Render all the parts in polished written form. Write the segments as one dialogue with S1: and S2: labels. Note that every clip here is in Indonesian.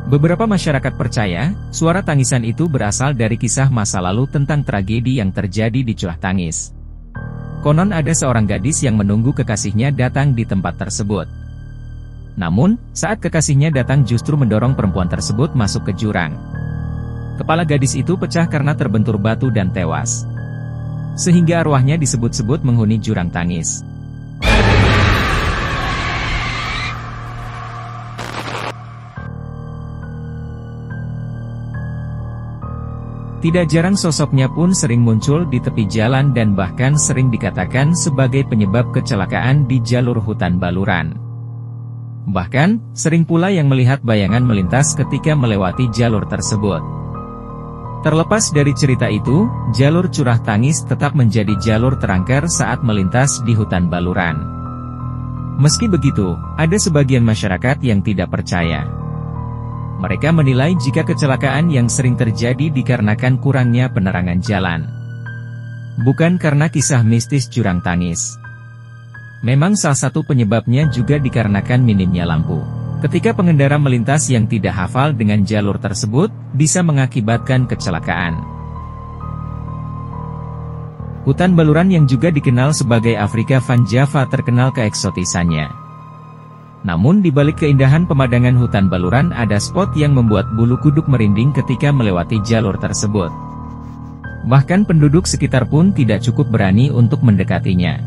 S1: Beberapa masyarakat percaya, suara tangisan itu berasal dari kisah masa lalu tentang tragedi yang terjadi di Curah Tangis. Konon ada seorang gadis yang menunggu kekasihnya datang di tempat tersebut. Namun, saat kekasihnya datang justru mendorong perempuan tersebut masuk ke jurang. Kepala gadis itu pecah karena terbentur batu dan tewas. Sehingga arwahnya disebut-sebut menghuni jurang tangis. Tidak jarang sosoknya pun sering muncul di tepi jalan dan bahkan sering dikatakan sebagai penyebab kecelakaan di jalur hutan baluran. Bahkan, sering pula yang melihat bayangan melintas ketika melewati jalur tersebut. Terlepas dari cerita itu, jalur Curah Tangis tetap menjadi jalur terangker saat melintas di hutan baluran. Meski begitu, ada sebagian masyarakat yang tidak percaya. Mereka menilai jika kecelakaan yang sering terjadi dikarenakan kurangnya penerangan jalan. Bukan karena kisah mistis jurang tangis. Memang salah satu penyebabnya juga dikarenakan minimnya lampu. Ketika pengendara melintas yang tidak hafal dengan jalur tersebut, bisa mengakibatkan kecelakaan. Hutan baluran yang juga dikenal sebagai Afrika Van Java terkenal keeksotisannya. Namun di balik keindahan pemandangan hutan baluran ada spot yang membuat bulu kuduk merinding ketika melewati jalur tersebut. Bahkan penduduk sekitar pun tidak cukup berani untuk mendekatinya.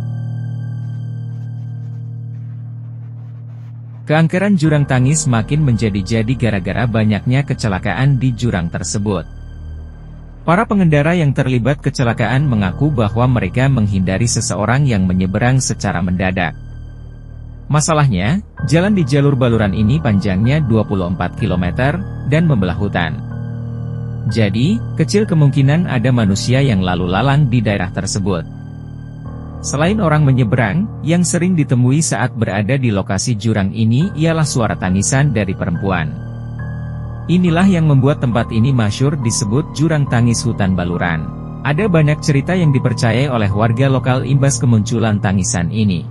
S1: Keangkeran jurang tangis makin menjadi-jadi gara-gara banyaknya kecelakaan di jurang tersebut. Para pengendara yang terlibat kecelakaan mengaku bahwa mereka menghindari seseorang yang menyeberang secara mendadak. Masalahnya, jalan di jalur baluran ini panjangnya 24 km, dan membelah hutan. Jadi, kecil kemungkinan ada manusia yang lalu lalang di daerah tersebut. Selain orang menyeberang, yang sering ditemui saat berada di lokasi jurang ini ialah suara tangisan dari perempuan. Inilah yang membuat tempat ini masyhur disebut jurang tangis hutan baluran. Ada banyak cerita yang dipercayai oleh warga lokal imbas kemunculan tangisan ini.